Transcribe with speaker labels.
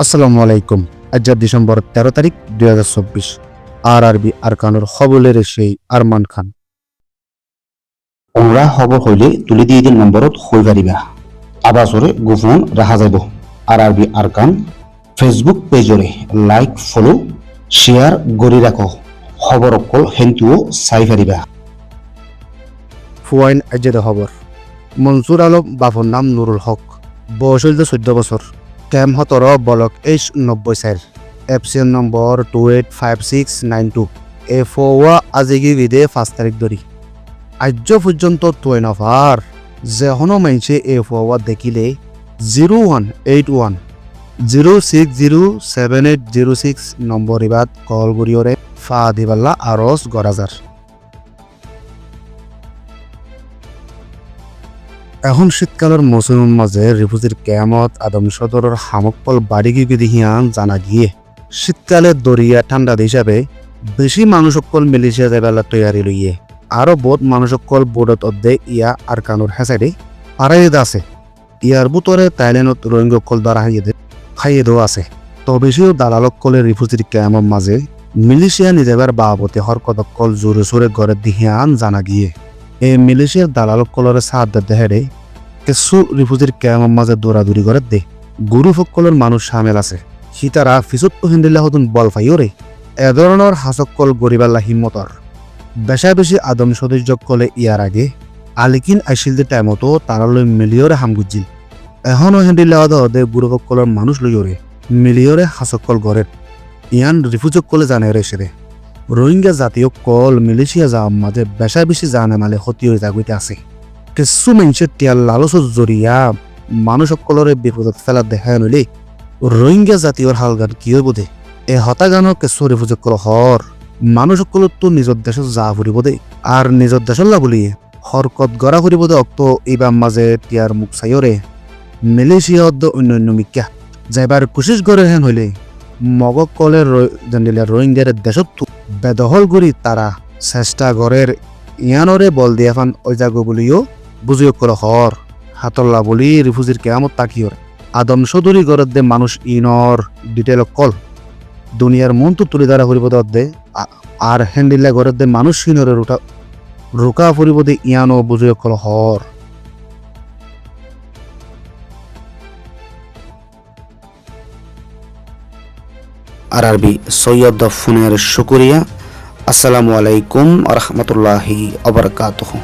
Speaker 1: আসসালামু আলাইকুম। আজ ডিসেম্বর 13 তারিখ 2024। আরবি আরকানুর খবলের সেই আরমান খান।
Speaker 2: ওমরা খবর হইলে তুলি দিয়ে দিন নম্বরত হই পারিবা। আবাসরে গোপন রাখা যাব। আরবি আরকান ফেসবুক পেজরে লাইক ফলো শেয়ার গড়ি রাখো। খবর অকল হেন্তুও চাই পারিবা।
Speaker 1: ফুয়াইন আজের খবর। মনসুর আলম বাফর নাম নুরুল হক। বয়স হইল 14 বছর। ক্যাম 17 বলক এইচ 90 এফসিএন নম্বর 285692। এ ফোয়া আজিগি বিদে 5 তারিখ ধরি আজ পর্যন্ত তোয় নফার যেহনো মাইছে এ ফোয়া দেখিলে 0181 0607806 নম্বর ইবাদ কল করিওরে ফা দিবাল্লা আরস গরাজার। এখন শীতকালের মৌসুমের মাঝে রিফুজির কেয়ামত আদম সদরের হামকল বাড়ি গিয়ে দেখিয়ান জানা গিয়ে শীতকালে দরিয়া ঠান্ডা হিসাবে বেশি মানুষকল মিলিশিয়া যাবেলা তৈয়ারি লইয়ে আরো বহুত মানুষকল বোর্ডত অর্ধে ইয়া আর কানুর হেসাইডে আড়াই আছে ইয়ার বুতরে তাইল্যান্ডত রোহিঙ্গকল দ্বারা খাইয়ে দেওয়া আছে। তো বেশিও দালালকলে রিফুজির কেয়ামত মাঝে মিলিশিয়া নিজেবার বাবতে হরকতকল জোরে সোরে ঘরে দিহিয়ান জানা গিয়ে এই মিলিশিয়ার দালালকলরে সাহায্য দেহেরে কিছু রিফুজির কেয়ামত মাঝে দৌড়াদৌড়ি করে দে গুরু ফকলের মানুষ সামেল আছে। সীতারা ফিসুত্ত হিন্দিল্লা হতুন বল ফাইওরে এ ধরনের হাসকল গরিবাল্লা হিম্মতর বেশা বেশি আদম সদস্য কলে ইয়ার আগে আলিকিন আইসিলদের টাইমতো তারালৈ মিলিয়রে হামগুজিল। এখনো হিন্দিল্লা হদে গুরু ফকলের মানুষ লইরে মিলিয়রে হাসকল গড়ে ইয়ান রিফুজক কলে জানে রে সেরে রোহিঙ্গা জাতীয় কল মিলিশিয়া যাওয়ার মাঝে বেশা বেশি জানে মালে ক্ষতি হয়ে যাগুইতে আছে। কিছু মানুষের টিয়ার লালসর জরিয়া মানুষকলরে বিপদত ফেলা দেখা নইলে রোহিঙ্গা জাতীয় হালগান কি হইব দে এ হতাগানৰ কিছু রিফুজক কল হর মানুষকলত তো নিজের দেশত যা ফুরিব দে আর নিজের দেশত লা বলি হরকত গড়া ফুরিব দে অক্ত এইবার মাঝে টিয়ার মুখ চাইরে মিলিশিয়া অন্য মিক্যা যাইবার কোশিশ করে হেন হইলে মগক কলে জানিলে রোহিঙ্গার দেশত বেদখল করি তারা চেষ্টা গড়ের ইয়ানরে বল দিয়া ফান অজাগো বলিও বুঝিও কল হর হাতল্লা বলি রিফুজির কেয়ামত তাকিয়র আদম চৌধুরী গড়ত দে মানুষ ইনর ডিটেল কল দুনিয়ার মন তো তুলি দ্বারা ফুরিব দে আর হ্যান্ডিল্লা গড়ত দে মানুষ ইনরে রোকা ফুরিব দে ইয়ানো বুঝিও কল হর।
Speaker 2: আরবি সৈয়দ ফোনের শুকরিয়া। আসসালামু আলাইকুম আ রহমতুল্লাহি আবরকাতুহু।